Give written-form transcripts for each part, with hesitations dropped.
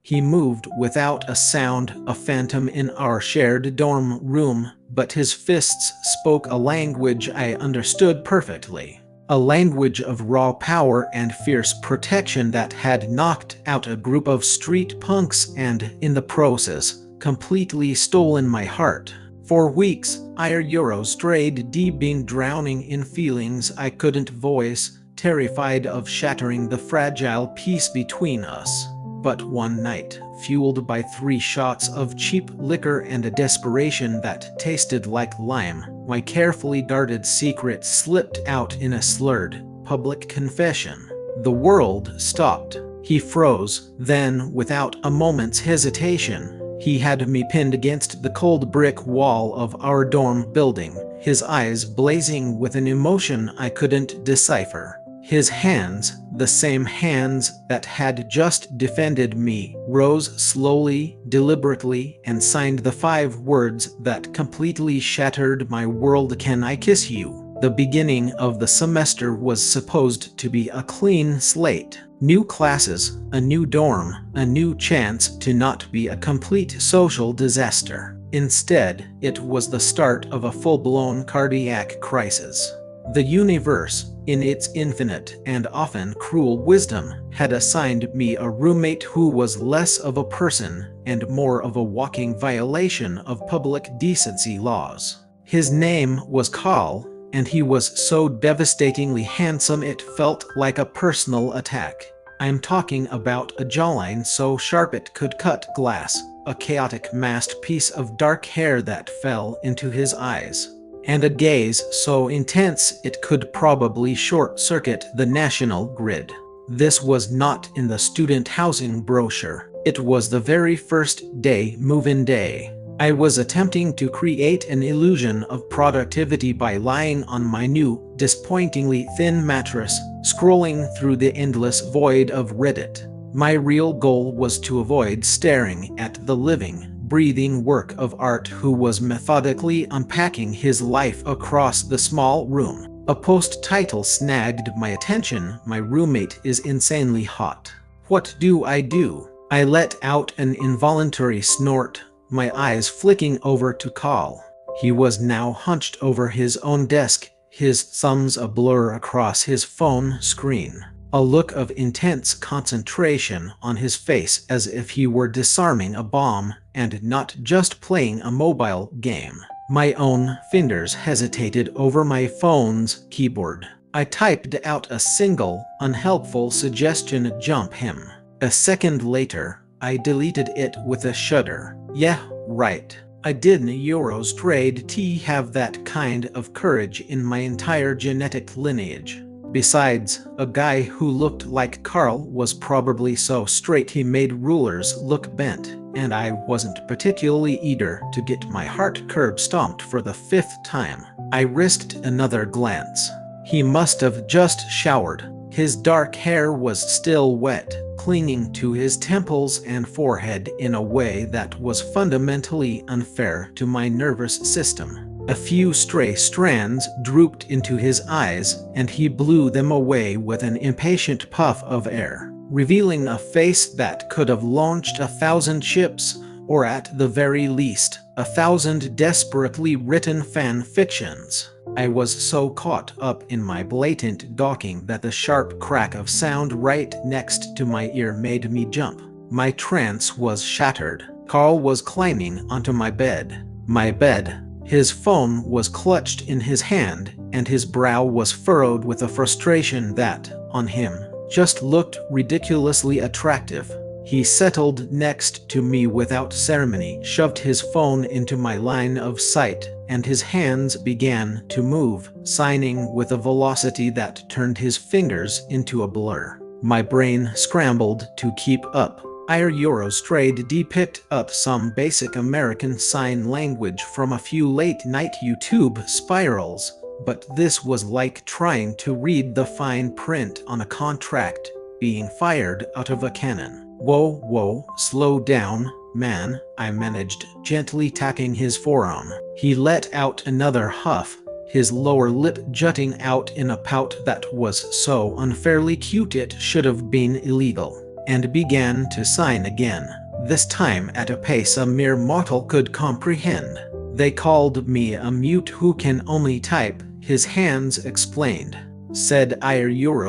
He moved without a sound, a phantom in our shared dorm room, but his fists spoke a language I understood perfectly. A language of raw power and fierce protection that had knocked out a group of street punks and, in the process, completely stolen my heart. For weeks, I strayed deep in drowning in feelings I couldn't voice, terrified of shattering the fragile peace between us. But one night, fueled by 3 shots of cheap liquor and a desperation that tasted like lime, my carefully guarded secret slipped out in a slurred, public confession. The world stopped. He froze. Then, without a moment's hesitation, he had me pinned against the cold brick wall of our dorm building, his eyes blazing with an emotion I couldn't decipher. His hands, the same hands that had just defended me, rose slowly, deliberately, and signed the 5 words that completely shattered my world. Can I kiss you? The beginning of the semester was supposed to be a clean slate. New classes, a new dorm, a new chance to not be a complete social disaster. Instead, it was the start of a full-blown cardiac crisis. The universe, in its infinite and often cruel wisdom, had assigned me a roommate who was less of a person and more of a walking violation of public decency laws. His name was Carl, and he was so devastatingly handsome it felt like a personal attack. I'm talking about a jawline so sharp it could cut glass, a chaotic massed piece of dark hair that fell into his eyes, and a gaze so intense it could probably short-circuit the national grid. This was not in the student housing brochure. It was the very first day, move-in day. I was attempting to create an illusion of productivity by lying on my new, disappointingly thin mattress, scrolling through the endless void of Reddit. My real goal was to avoid staring at the living, breathing work of art who was methodically unpacking his life across the small room. A post title snagged my attention. My roommate is insanely hot. What do? I let out an involuntary snort, my eyes flicking over to Carl. He was now hunched over his own desk, his thumbs a blur across his phone screen. A look of intense concentration on his face as if he were disarming a bomb and not just playing a mobile game. My own fingers hesitated over my phone's keyboard. I typed out a single, unhelpful suggestion: jump him. A second later, I deleted it with a shudder. Yeah, right. I didn't trade T have that kind of courage in my entire genetic lineage. Besides, a guy who looked like Carl was probably so straight he made rulers look bent, and I wasn't particularly eager to get my heart curb stomped for the 5th time. I risked another glance. He must have just showered. His dark hair was still wet, clinging to his temples and forehead in a way that was fundamentally unfair to my nervous system. A few stray strands drooped into his eyes, and he blew them away with an impatient puff of air, revealing a face that could have launched 1,000 ships, or at the very least, 1,000 desperately written fan fictions. I was so caught up in my blatant gawking that the sharp crack of sound right next to my ear made me jump. My trance was shattered. Carl was climbing onto my bed. My bed. His phone was clutched in his hand, and his brow was furrowed with a frustration that, on him, just looked ridiculously attractive. He settled next to me without ceremony, shoved his phone into my line of sight, and his hands began to move, signing with a velocity that turned his fingers into a blur. My brain scrambled to keep up. Eurostrade picked up some basic American Sign Language from a few late-night YouTube spirals, but this was like trying to read the fine print on a contract being fired out of a cannon. Whoa, slow down, man, I managed, gently tapping his forearm. He let out another huff, his lower lip jutting out in a pout that was so unfairly cute it should have been illegal. and began to sign again, this time at a pace a mere mortal could comprehend. They called me a mute who can only type, his hands explained. Said I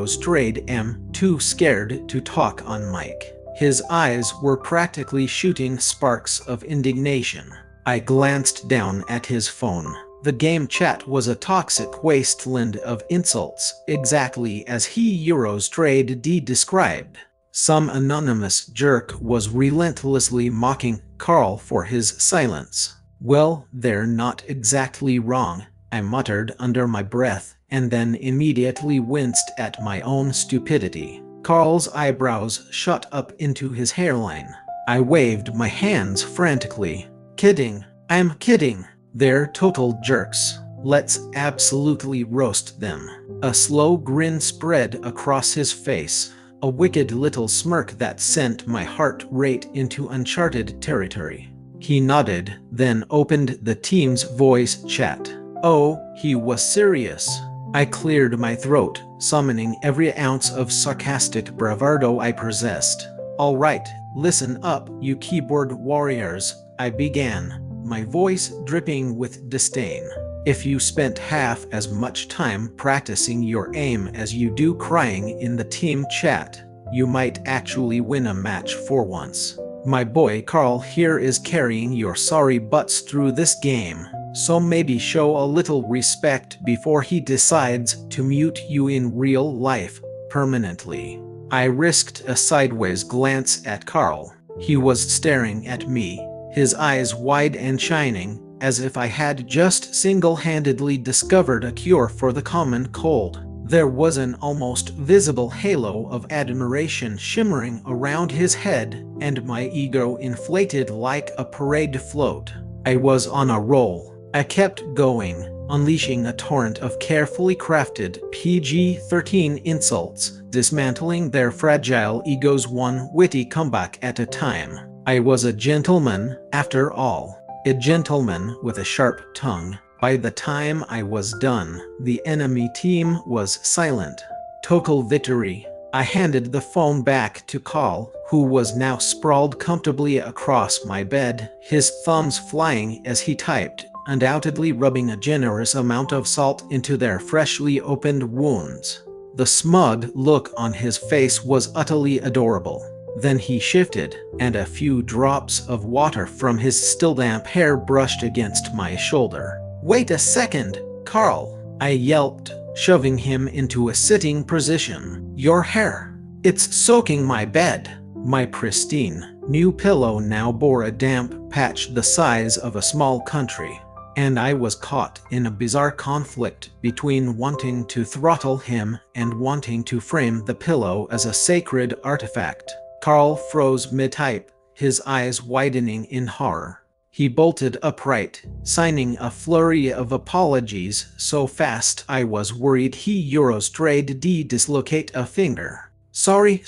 strayed am too scared to talk on mic. His eyes were practically shooting sparks of indignation. I glanced down at his phone. The game chat was a toxic wasteland of insults, exactly as he strayed described. Some anonymous jerk was relentlessly mocking Carl for his silence. Well, they're not exactly wrong, I muttered under my breath, and then immediately winced at my own stupidity. Carl's eyebrows shot up into his hairline. I waved my hands frantically. Kidding. I'm kidding. They're total jerks. Let's absolutely roast them. A slow grin spread across his face, a wicked little smirk that sent my heart rate into uncharted territory. He nodded, then opened the team's voice chat. Oh, he was serious. I cleared my throat, summoning every ounce of sarcastic bravado I possessed. All right, listen up, you keyboard warriors, I began, my voice dripping with disdain. If you spent half as much time practicing your aim as you do crying in the team chat, you might actually win a match for once. My boy Carl here is carrying your sorry butts through this game, so maybe show a little respect before he decides to mute you in real life permanently. I risked a sideways glance at Carl. He was staring at me, his eyes wide and shining, as if I had just single-handedly discovered a cure for the common cold. There was an almost visible halo of admiration shimmering around his head, and my ego inflated like a parade float. I was on a roll. I kept going, unleashing a torrent of carefully crafted PG-13 insults, dismantling their fragile egos one witty comeback at a time. I was a gentleman, after all. A gentleman with a sharp tongue. By the time I was done, the enemy team was silent. Total victory. I handed the phone back to Carl, who was now sprawled comfortably across my bed, his thumbs flying as he typed, undoubtedly rubbing a generous amount of salt into their freshly opened wounds. The smug look on his face was utterly adorable. Then he shifted, and a few drops of water from his still damp hair brushed against my shoulder. Wait a second, Carl, I yelped, shoving him into a sitting position. Your hair. It's soaking my bed. My pristine, new pillow now bore a damp patch the size of a small country, and I was caught in a bizarre conflict between wanting to throttle him and wanting to frame the pillow as a sacred artifact. Carl froze mid-type, his eyes widening in horror. He bolted upright, signing a flurry of apologies so fast I was worried he strayed dislocate a finger. Sorry,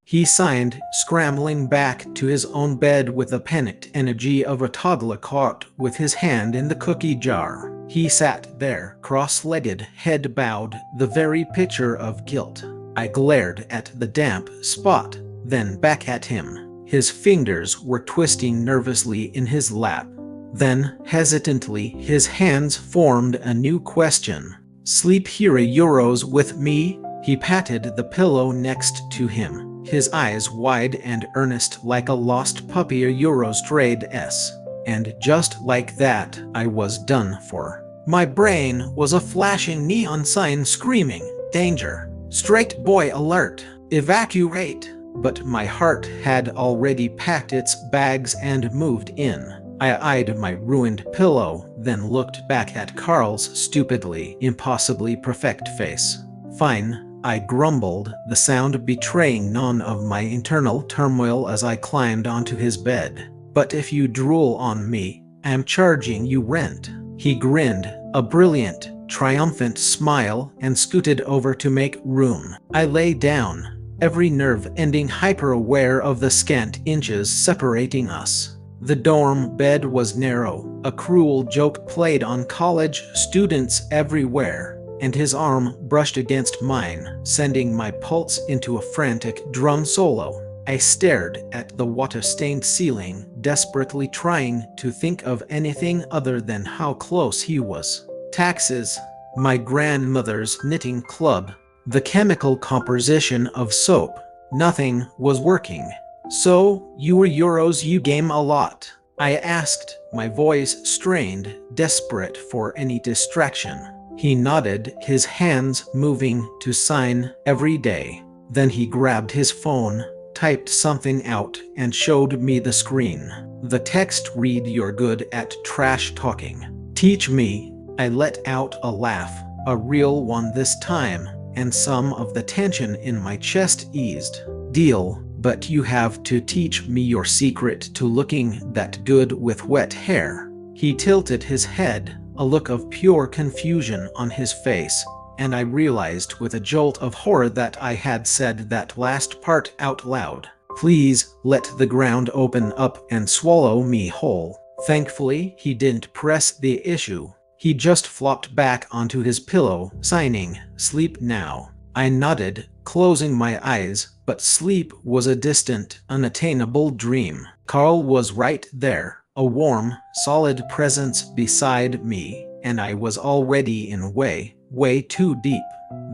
he signed, scrambling back to his own bed with the panicked energy of a toddler caught with his hand in the cookie jar. He sat there, cross-legged, head bowed, the very picture of guilt. I glared at the damp spot, then back at him. His fingers were twisting nervously in his lap. Then, hesitantly, his hands formed a new question. Sleep here with me? He patted the pillow next to him, his eyes wide and earnest like a lost puppy strayed s. And just like that, I was done for. My brain was a flashing neon sign screaming, danger, straight boy alert, evacuate. But my heart had already packed its bags and moved in. I eyed my ruined pillow, then looked back at Carl's stupidly, impossibly perfect face. Fine, I grumbled, the sound betraying none of my internal turmoil as I climbed onto his bed. But if you drool on me, I'm charging you rent. He grinned, a brilliant, triumphant smile, and scooted over to make room. I lay down, every nerve ending hyper-aware of the scant inches separating us. The dorm bed was narrow, a cruel joke played on college students everywhere. and his arm brushed against mine, sending my pulse into a frantic drum solo. I stared at the water-stained ceiling, desperately trying to think of anything other than how close he was. Taxes, my grandmother's knitting club, the chemical composition of soap. Nothing was working. So, you were Euros, you game a lot? I asked, my voice strained, desperate for any distraction. He nodded, his hands moving to sign every day. Then he grabbed his phone, typed something out, and showed me the screen. The text read, "You're good at trash talking. Teach me." I let out a laugh, a real one this time, and some of the tension in my chest eased. Deal, but you have to teach me your secret to looking that good with wet hair. He tilted his head, a look of pure confusion on his face, and I realized with a jolt of horror that I had said that last part out loud. Please, let the ground open up and swallow me whole. Thankfully, he didn't press the issue. He just flopped back onto his pillow, signing, "Sleep now." I nodded, closing my eyes, but sleep was a distant, unattainable dream. Carl was right there, a warm, solid presence beside me, and I was already in way too deep.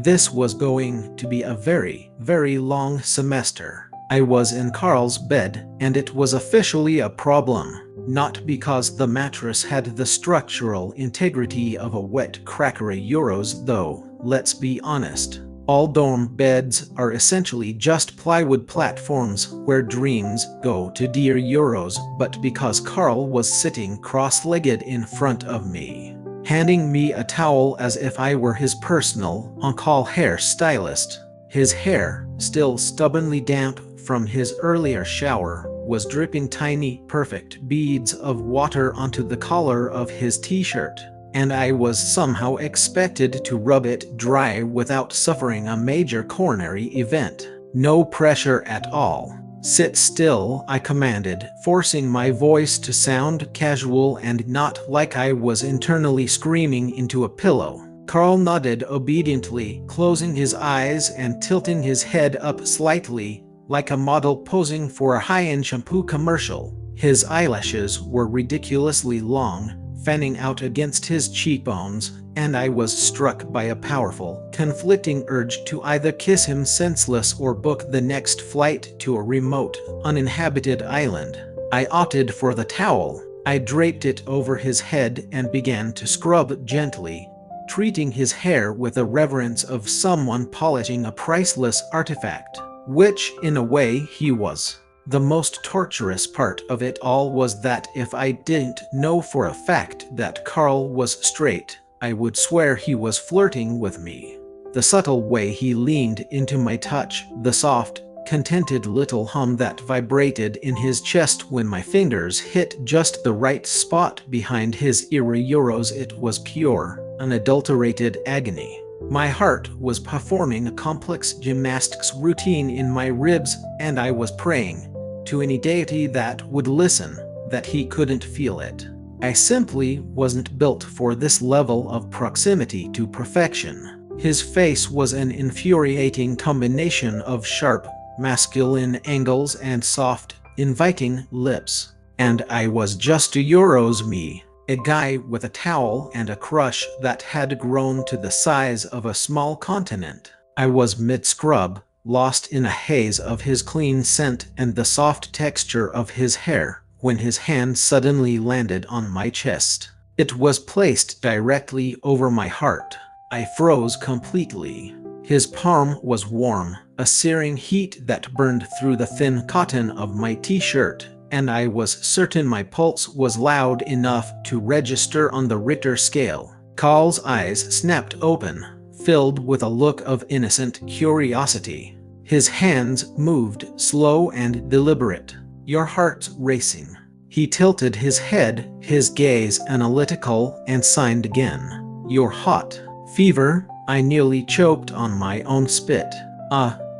This was going to be a very, very long semester. I was in Carl's bed, and it was officially a problem. Not because the mattress had the structural integrity of a wet crackery Euros though, let's be honest. All dorm beds are essentially just plywood platforms where dreams go to dear Euros, but because Carl was sitting cross-legged in front of me, handing me a towel as if I were his personal on-call hairstylist. His hair, still stubbornly damp from his earlier shower, was dripping tiny, perfect beads of water onto the collar of his t-shirt, and I was somehow expected to rub it dry without suffering a major coronary event. No pressure at all. "Sit still," I commanded, forcing my voice to sound casual and not like I was internally screaming into a pillow. Carl nodded obediently, closing his eyes and tilting his head up slightly, like a model posing for a high-end shampoo commercial. His eyelashes were ridiculously long, fanning out against his cheekbones, and I was struck by a powerful, conflicting urge to either kiss him senseless or book the next flight to a remote, uninhabited island. I opted for the towel. I draped it over his head and began to scrub gently, treating his hair with the reverence of someone polishing a priceless artifact, which, in a way, he was. The most torturous part of it all was that if I didn't know for a fact that Carl was straight, I would swear he was flirting with me. The subtle way he leaned into my touch, the soft, contented little hum that vibrated in his chest when my fingers hit just the right spot behind his eerie Euros, it was pure, unadulterated agony. My heart was performing a complex gymnastics routine in my ribs, and I was praying to any deity that would listen, that he couldn't feel it. I simply wasn't built for this level of proximity to perfection. His face was an infuriating combination of sharp, masculine angles and soft, inviting lips. And I was just a Euros me, a guy with a towel and a crush that had grown to the size of a small continent. I was mid-scrub, lost in a haze of his clean scent and the soft texture of his hair, when his hand suddenly landed on my chest. It was placed directly over my heart. I froze completely. His palm was warm, a searing heat that burned through the thin cotton of my t-shirt, and I was certain my pulse was loud enough to register on the Richter scale. Carl's eyes snapped open, filled with a look of innocent curiosity. His hands moved, slow and deliberate. "Your heart's racing." He tilted his head, his gaze analytical, and signed again. "You're hot." "Fever?" I nearly choked on my own spit.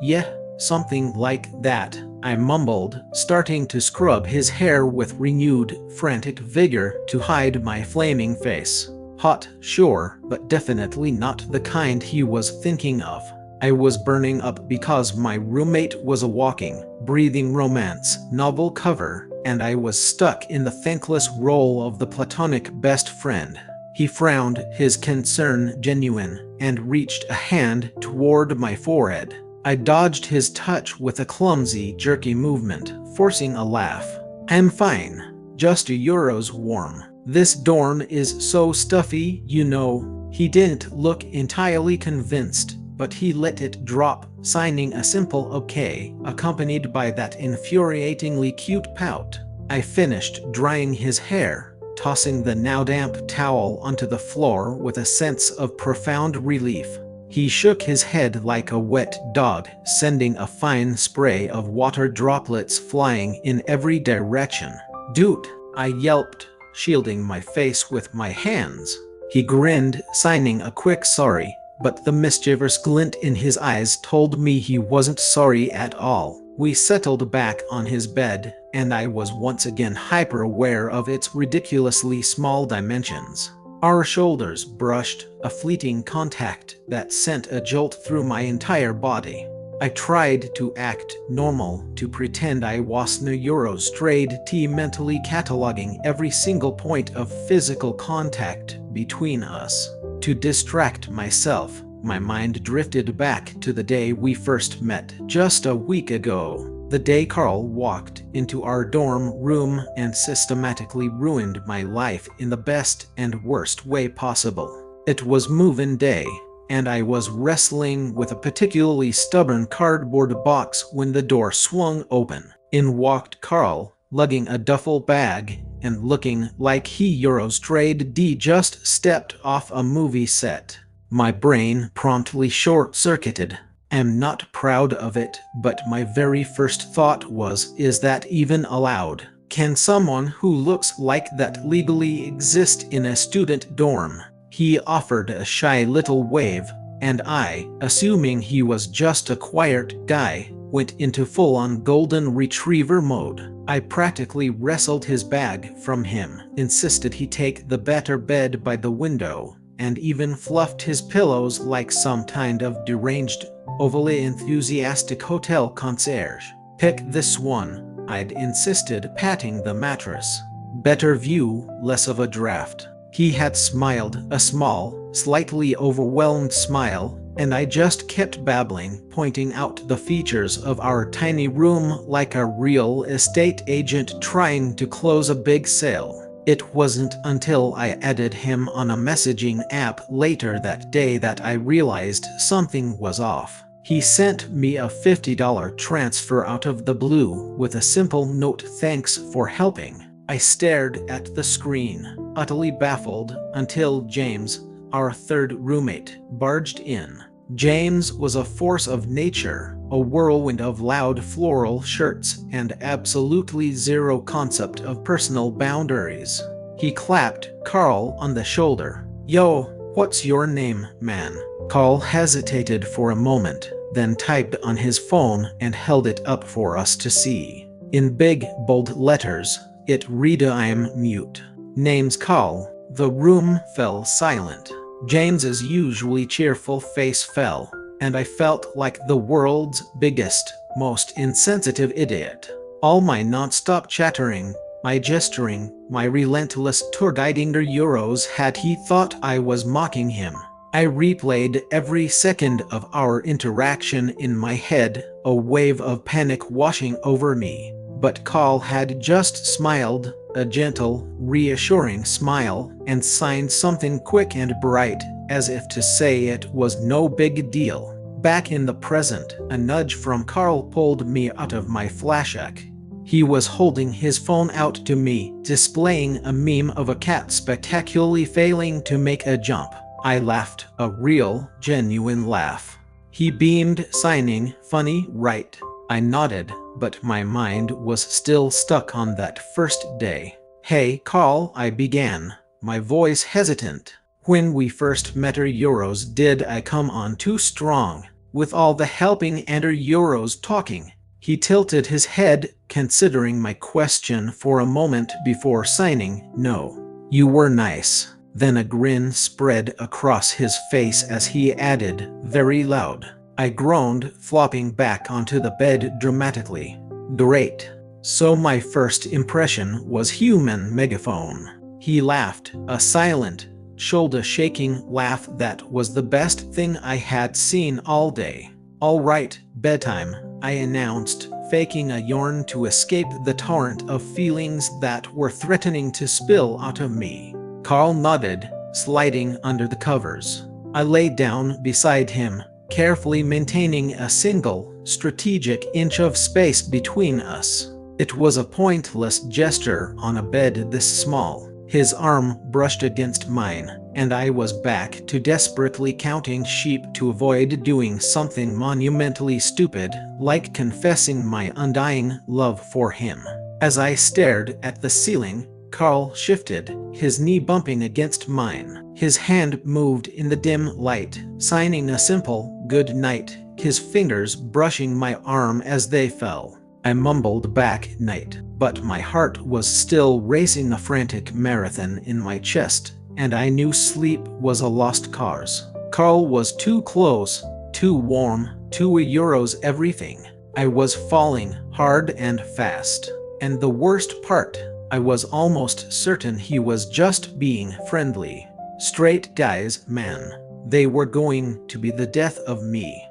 Yeah, something like that," I mumbled, starting to scrub his hair with renewed, frantic vigor to hide my flaming face. Hot, sure, but definitely not the kind he was thinking of. I was burning up because my roommate was a walking, breathing romance novel cover, and I was stuck in the thankless role of the platonic best friend. He frowned, his concern genuine, and reached a hand toward my forehead. I dodged his touch with a clumsy, jerky movement, forcing a laugh. "I'm fine. Just €2 warm. This dorm is so stuffy, you know." He didn't look entirely convinced, but he let it drop, signing a simple okay, accompanied by that infuriatingly cute pout. I finished drying his hair, tossing the now damp towel onto the floor with a sense of profound relief. He shook his head like a wet dog, sending a fine spray of water droplets flying in every direction. "Dude," I yelped, shielding my face with my hands. He grinned, signing a quick sorry, but the mischievous glint in his eyes told me he wasn't sorry at all. We settled back on his bed, and I was once again hyper-aware of its ridiculously small dimensions. Our shoulders brushed, a fleeting contact that sent a jolt through my entire body. I tried to act normal, to pretend I was no Eurostrade T, mentally cataloging every single point of physical contact between us. To distract myself, my mind drifted back to the day we first met, just a week ago. The day Carl walked into our dorm room and systematically ruined my life in the best and worst way possible. It was move-in day, and I was wrestling with a particularly stubborn cardboard box when the door swung open. In walked Carl, lugging a duffel bag and looking like he Eurostrade D just stepped off a movie set. My brain promptly short-circuited. I'm not proud of it, but my very first thought was, is that even allowed? Can someone who looks like that legally exist in a student dorm? He offered a shy little wave, and I, assuming he was just a quiet guy, went into full-on golden retriever mode. I practically wrestled his bag from him, insisted he take the better bed by the window, and even fluffed his pillows like some kind of deranged, overly enthusiastic hotel concierge. "Pick this one," I'd insisted, patting the mattress. "Better view, less of a draft." He had smiled, a small, slightly overwhelmed smile, and I just kept babbling, pointing out the features of our tiny room like a real estate agent trying to close a big sale. It wasn't until I added him on a messaging app later that day that I realized something was off. He sent me a $50 transfer out of the blue with a simple note, "Thanks for helping." I stared at the screen, utterly baffled, until James, our third roommate, barged in. James was a force of nature, a whirlwind of loud floral shirts and absolutely zero concept of personal boundaries. He clapped Carl on the shoulder. "Yo, what's your name, man?" Carl hesitated for a moment, then typed on his phone and held it up for us to see. In big, bold letters, it read, "I'm mute." "Name's Carl." The room fell silent. James's usually cheerful face fell, and I felt like the world's biggest, most insensitive idiot. All my non-stop chattering, my gesturing, my relentless tour guiding the Euros had he thought I was mocking him. I replayed every second of our interaction in my head, a wave of panic washing over me. But Carl had just smiled, a gentle, reassuring smile, and signed something quick and bright, as if to say it was no big deal. Back in the present, a nudge from Carl pulled me out of my flashback. He was holding his phone out to me, displaying a meme of a cat spectacularly failing to make a jump. I laughed, a real, genuine laugh. He beamed, signing, "Funny, right?" I nodded, but my mind was still stuck on that first day. "Hey, Carl," I began, my voice hesitant. "When we first met Euros, did I come on too strong, with all the helping and Euros talking?" He tilted his head, considering my question for a moment before signing, "No. You were nice." Then a grin spread across his face as he added, very loud. I groaned, flopping back onto the bed dramatically. Great. So my first impression was human megaphone. He laughed, a silent, shoulder-shaking laugh that was the best thing I had seen all day. All right, bedtime, I announced, faking a yawn to escape the torrent of feelings that were threatening to spill out of me. Carl nodded, sliding under the covers. I lay down beside him, carefully maintaining a single, strategic inch of space between us. It was a pointless gesture on a bed this small. His arm brushed against mine, and I was back to desperately counting sheep to avoid doing something monumentally stupid, like confessing my undying love for him. As I stared at the ceiling, Carl shifted, his knee bumping against mine. His hand moved in the dim light, signing a simple good night, his fingers brushing my arm as they fell. I mumbled back night, but my heart was still racing a frantic marathon in my chest, and I knew sleep was a lost cause. Carl was too close, too warm, €2 everything. I was falling hard and fast. And the worst part, I was almost certain he was just being friendly. Straight guys, man. They were going to be the death of me.